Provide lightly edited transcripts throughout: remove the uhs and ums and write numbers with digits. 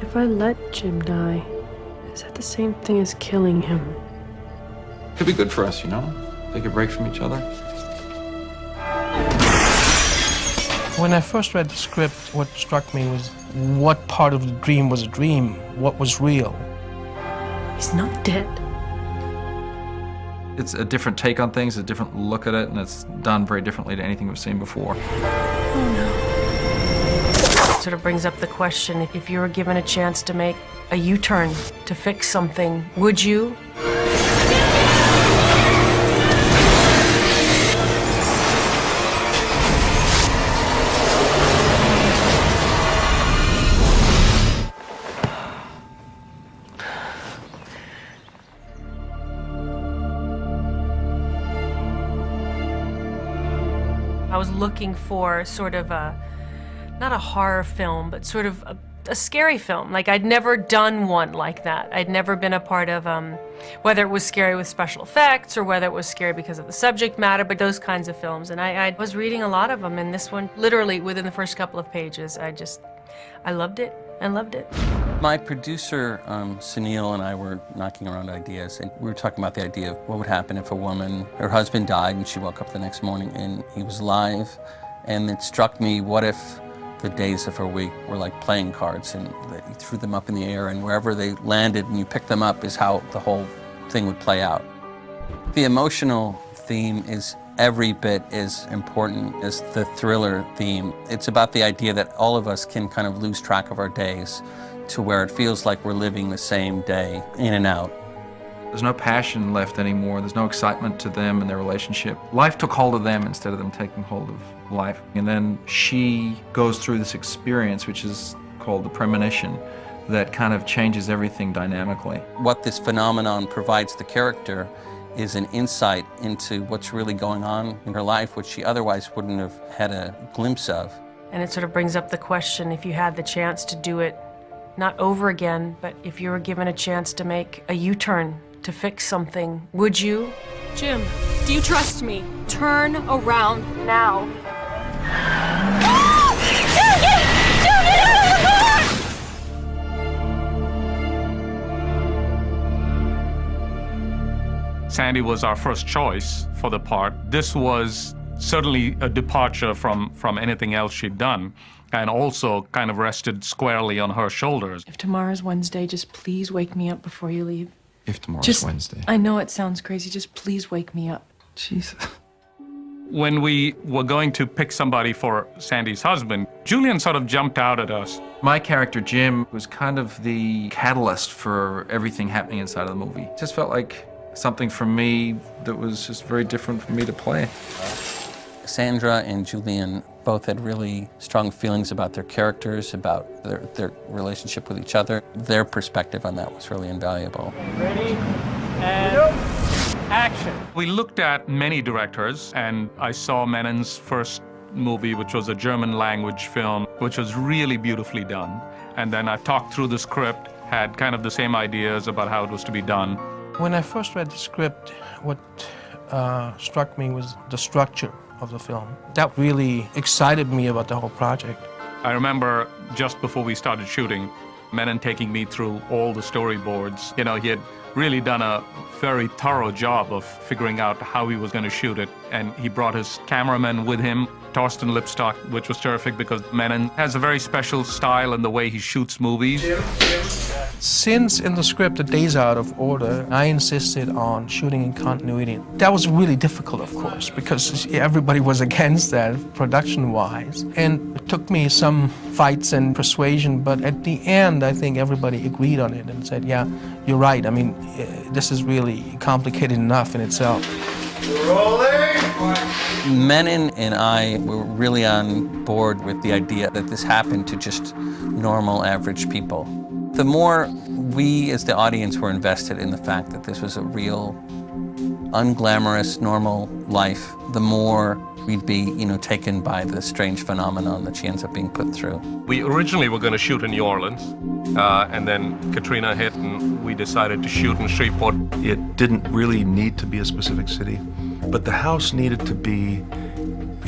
If I let Jim die, is that the same thing as killing him? It'd be good for us, you know? Take a break from each other. When I first read the script, what struck me was what part of the dream was a dream, what was real. He's not dead. It's a different take on things, a different look at it, and it's done very differently to anything we've seen before. Oh no. Sort of brings up the question, if you were given a chance to make a U-turn to fix something, would you? I was looking for sort of not a horror film, but sort of a scary film. Like, I'd never done one like that. I'd never been a part of, whether it was scary with special effects or whether it was scary because of the subject matter, but those kinds of films. And I was reading a lot of them, and this one, literally within the first couple of pages, I loved it. I loved it. My producer, Sunil, and I were knocking around ideas, and we were talking about the idea of what would happen if a woman, her husband died, and she woke up the next morning and he was alive. And it struck me, what if the days of her week were like playing cards, and that you threw them up in the air, and wherever they landed and you picked them up is how the whole thing would play out. The emotional theme is every bit as important as the thriller theme. It's about the idea that all of us can kind of lose track of our days to where it feels like we're living the same day, in and out. There's no passion left anymore. There's no excitement to them and their relationship. Life took hold of them instead of them taking hold of life. And then she goes through this experience, which is called the Premonition, that kind of changes everything dynamically. What this phenomenon provides the character is an insight into what's really going on in her life, which she otherwise wouldn't have had a glimpse of. And it sort of brings up the question, if you had the chance to do it, not over again, but if you were given a chance to make a U-turn to fix something, would you? Jim, do you trust me? Turn around now. Sandy was our first choice for the part. This was certainly a departure from anything else she'd done, and also kind of rested squarely on her shoulders. If tomorrow's Wednesday, just please wake me up before you leave. If tomorrow's Wednesday. I know it sounds crazy, just please wake me up. Jesus. When we were going to pick somebody for Sandy's husband, Julian sort of jumped out at us. My character, Jim, was kind of the catalyst for everything happening inside of the movie. It just felt like something for me that was just very different for me to play. Sandra and Julian both had really strong feelings about their characters, about their relationship with each other. Their perspective on that was really invaluable. Ready? And action. We looked at many directors, and I saw Menon's first movie, which was a German language film, which was really beautifully done. And then I talked through the script, had kind of the same ideas about how it was to be done. When I first read the script, what struck me was the structure of the film. That really excited me about the whole project. I remember just before we started shooting, Menon taking me through all the storyboards. You know, he had really done a very thorough job of figuring out how he was going to shoot it, and he brought his cameraman with him, Torsten Lipstock, which was terrific because Menon has a very special style in the way he shoots movies. Since in the script the days are out of order, I insisted on shooting in continuity. That was really difficult, of course, because everybody was against that, production-wise. And it took me some fights and persuasion, but at the end, I think everybody agreed on it and said, yeah, you're right. I mean, this is really complicated enough in itself. Menon and I were really on board with the idea that this happened to just normal, average people. The more we, as the audience, were invested in the fact that this was a real, unglamorous, normal life, the more we'd be, taken by the strange phenomenon that she ends up being put through. We originally were going to shoot in New Orleans, and then Katrina hit, and we decided to shoot in Shreveport. It didn't really need to be a specific city, but the house needed to be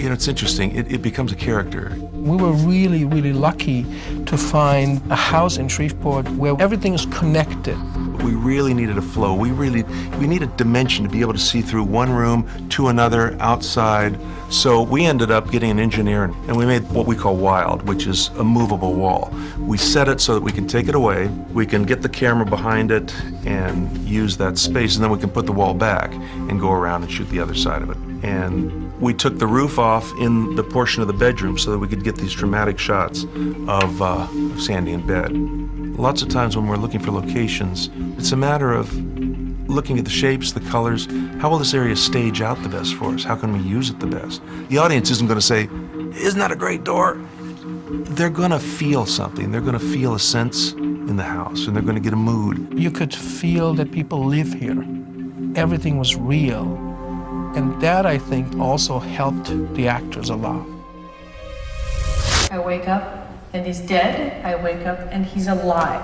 You know, it's interesting. It becomes a character. We were really, really lucky to find a house in Shreveport where everything is connected. We really needed a flow. We need a dimension to be able to see through one room to another, outside. So we ended up getting an engineer, and we made what we call Wild, which is a movable wall. We set it so that we can take it away, we can get the camera behind it and use that space, and then we can put the wall back and go around and shoot the other side of it. And we took the roof off in the portion of the bedroom so that we could get these dramatic shots of Sandy in bed. Lots of times when we're looking for locations, it's a matter of looking at the shapes, the colors. How will this area stage out the best for us? How can we use it the best? The audience isn't going to say, "Isn't that a great door?" They're going to feel something. They're going to feel a sense in the house, and they're going to get a mood. You could feel that people live here. Everything was real. And that, I think, also helped the actors a lot. I wake up and he's dead. I wake up and he's alive.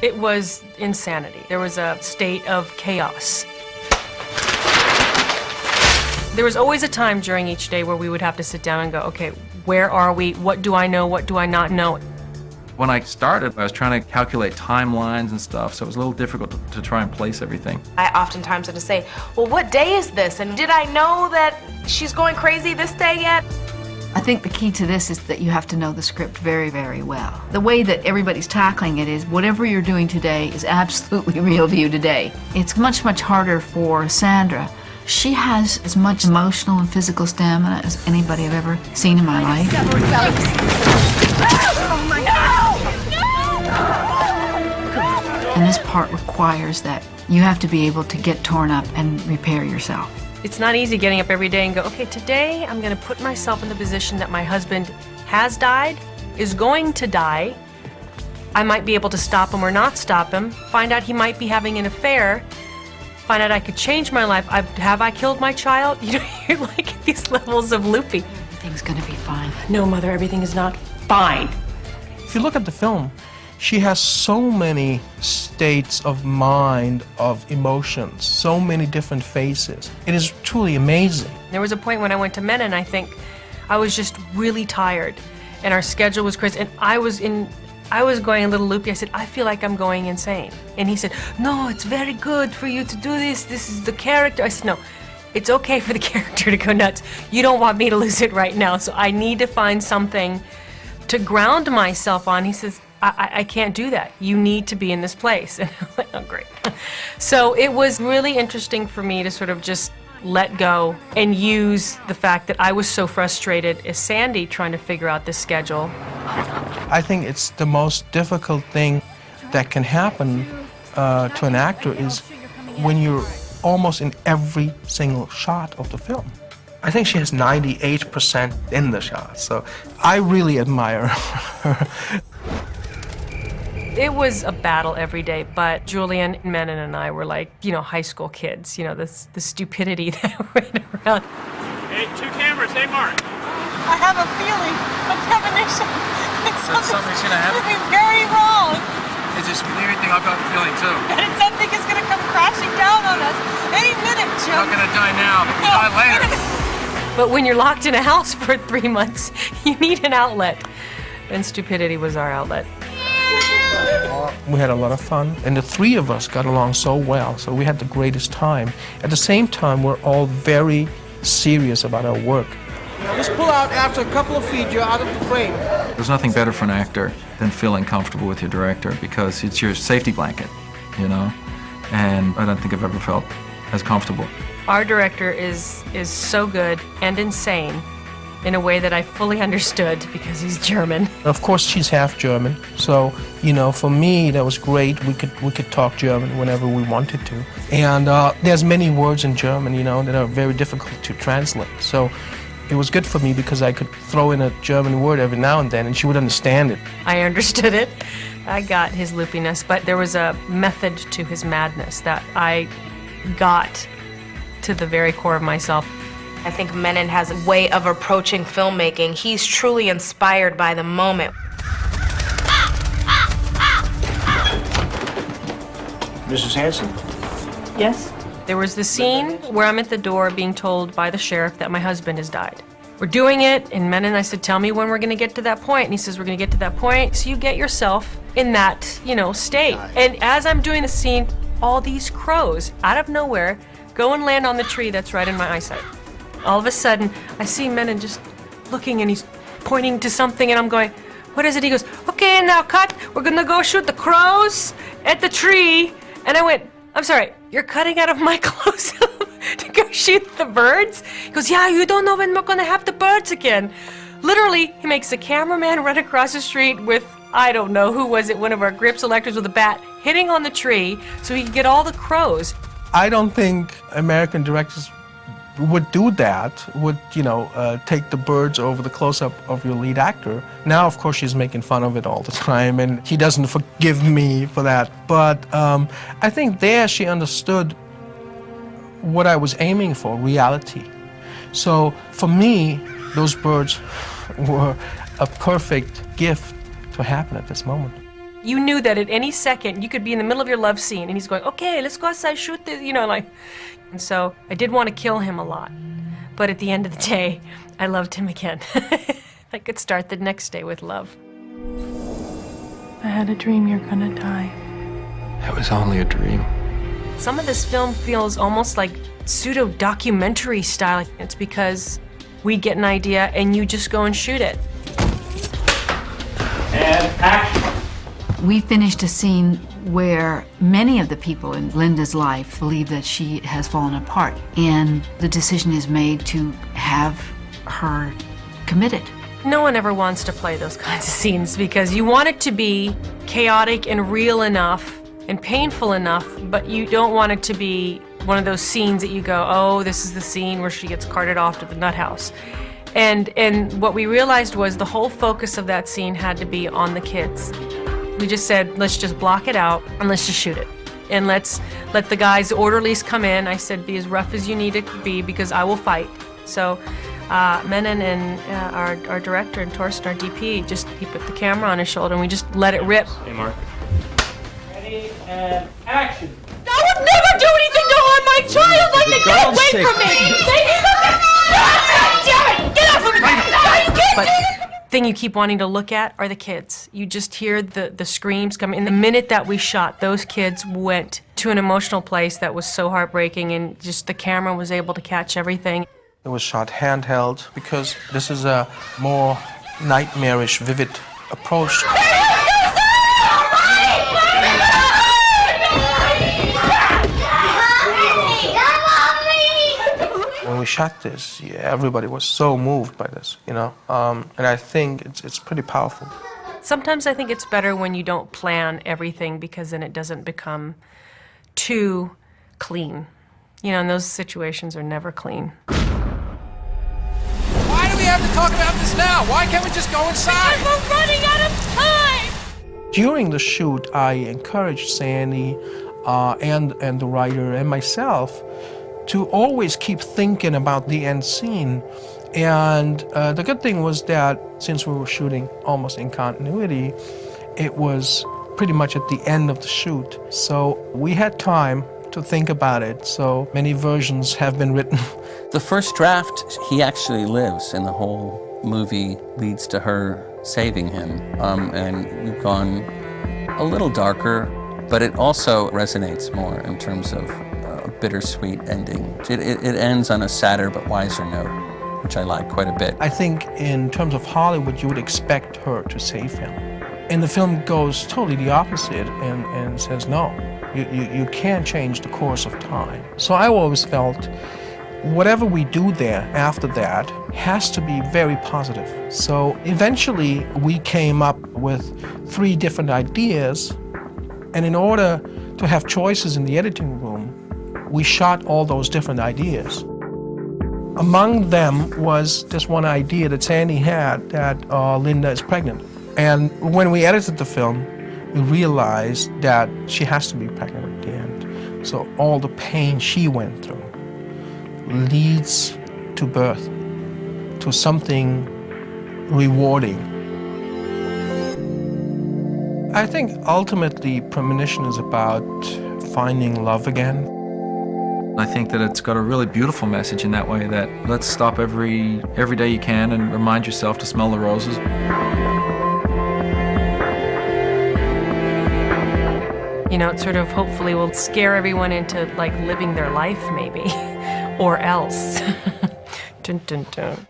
It was insanity. There was a state of chaos. There was always a time during each day where we would have to sit down and go, okay, where are we? What do I know? What do I not know? When I started, I was trying to calculate timelines and stuff, so it was a little difficult to try and place everything. I oftentimes had to say, well, what day is this? And did I know that she's going crazy this day yet? I think the key to this is that you have to know the script very, very well. The way that everybody's tackling it is whatever you're doing today is absolutely real to you today. It's much, much harder for Sandra. She has as much emotional and physical stamina as anybody I've ever seen in my life. Oh my God! And this part requires that you have to be able to get torn up and repair yourself. It's not easy getting up every day and go, okay, today I'm gonna put myself in the position that my husband has died, is going to die. I might be able to stop him or not stop him, find out he might be having an affair, find out I could change my life. Have I killed my child? You know, you're like at these levels of loopy. Everything's gonna be fine. No, Mother, everything is not fine. If you look at the film, she has so many states of mind, of emotions, so many different faces. It is truly amazing. There was a point when I went to Menon, I think I was just really tired and our schedule was crazy and I was going a little loopy. I said, I feel like I'm going insane. And he said, no, it's very good for you to do this. This is the character. I said, no, it's okay for the character to go nuts. You don't want me to lose it right now. So I need to find something to ground myself on. He says, I can't do that. You need to be in this place. And I'm like, oh, great. So it was really interesting for me to sort of just let go and use the fact that I was so frustrated as Sandy trying to figure out this schedule. I think it's the most difficult thing that can happen to an actor is when you're almost in every single shot of the film. I think she has 98% in the shot, so I really admire her. It was a battle every day, but Julian, Menon, and I were like, you know, high school kids, you know, the stupidity that went around. Hey, 2 cameras, hey, Mark. I have a feeling, a premonition. Something's gonna happen. Something's very wrong. It's just everything I've got the feeling too. And something is gonna come crashing down on us any minute, Jim. We're not gonna die now, but we'll die later. But when you're locked in a house for 3 months, you need an outlet. And stupidity was our outlet. We had a lot of fun, and the three of us got along so well, so we had the greatest time. At the same time, we're all very serious about our work. Just pull out after a couple of feet, you're out of the frame. There's nothing better for an actor than feeling comfortable with your director because it's your safety blanket, you know? And I don't think I've ever felt as comfortable. Our director is so good and insane in a way that I fully understood because he's German. Of course, she's half German, so, you know, for me, that was great. We could talk German whenever we wanted to. And there's many words in German, you know, that are very difficult to translate. So it was good for me because I could throw in a German word every now and then and she would understand it. I understood it. I got his loopiness, but there was a method to his madness that I got to the very core of myself. I think Menon has a way of approaching filmmaking. He's truly inspired by the moment. Mrs. Hanson? Yes? There was the scene where I'm at the door being told by the sheriff that my husband has died. We're doing it, and Menon, I said, tell me when we're gonna get to that point. And he says, we're gonna get to that point. So you get yourself in that, you know, state. And as I'm doing the scene, all these crows, out of nowhere, go and land on the tree that's right in my eyesight. All of a sudden, I see Menon just looking, and he's pointing to something, and I'm going, what is it? He goes, okay, now cut. We're gonna go shoot the crows at the tree. And I went, I'm sorry, you're cutting out of my close-up to go shoot the birds? He goes, yeah, you don't know when we're gonna have the birds again. Literally, he makes the cameraman run across the street with, I don't know, who was it, one of our grip selectors with a bat, hitting on the tree so he could get all the crows. I don't think American directors would do that, would, you know, take the birds over the close-up of your lead actor. Now, of course, she's making fun of it all the time, and he doesn't forgive me for that. But I think there she understood what I was aiming for, reality. So for me, those birds were a perfect gift to happen at this moment. You knew that at any second you could be in the middle of your love scene and he's going, okay, let's go outside, shoot this, you know, like. And so I did want to kill him a lot. But at the end of the day, I loved him again. I could start the next day with love. I had a dream you're gonna die. It was only a dream. Some of this film feels almost like pseudo-documentary style. It's because we get an idea and you just go and shoot it. And action. We finished a scene where many of the people in Linda's life believe that she has fallen apart, and the decision is made to have her committed. No one ever wants to play those kinds of scenes because you want it to be chaotic and real enough and painful enough, but you don't want it to be one of those scenes that you go, oh, this is the scene where she gets carted off to the nut house. And what we realized was the whole focus of that scene had to be on the kids. We just said, let's just block it out and let's just shoot it. And let's let the guys, orderlies come in. I said, be as rough as you need to be because I will fight. So Menon and our director and Torsten, our DP, he put the camera on his shoulder and we just let it rip. Hey, Mark. Ready and action. I would never do anything to harm my child like they get away from me. Get off of me! You can't do this! Thing you keep wanting to look at are the kids. You just hear the screams coming. And the minute that we shot, those kids went to an emotional place that was so heartbreaking, and just the camera was able to catch everything. It was shot handheld because this is a more nightmarish, vivid approach. When we shot this, everybody was so moved by this, you know, and I think it's pretty powerful. Sometimes I think it's better when you don't plan everything because then it doesn't become too clean. You know, and those situations are never clean. Why do we have to talk about this now? Why can't we just go inside? Because we're running out of time! During the shoot, I encouraged Sandy and the writer and myself to always keep thinking about the end scene. And the good thing was that since we were shooting almost in continuity, it was pretty much at the end of the shoot. So we had time to think about it. So many versions have been written. The first draft, he actually lives, and the whole movie leads to her saving him. And we've gone a little darker, but it also resonates more in terms of a bittersweet ending. It ends on a sadder but wiser note, which I like quite a bit. I think in terms of Hollywood, you would expect her to save him. And the film goes totally the opposite and says, no, you can't change the course of time. So I always felt whatever we do there after that has to be very positive. So eventually we came up with 3 different ideas, and in order to have choices in the editing room, we shot all those different ideas. Among them was this one idea that Sandy had that Linda is pregnant. And when we edited the film, we realized that she has to be pregnant at the end. So all the pain she went through leads to birth, to something rewarding. I think ultimately Premonition is about finding love again. I think that it's got a really beautiful message in that way, that let's stop every day you can and remind yourself to smell the roses. You know, it sort of hopefully will scare everyone into like living their life maybe, or else. Dun, dun, dun.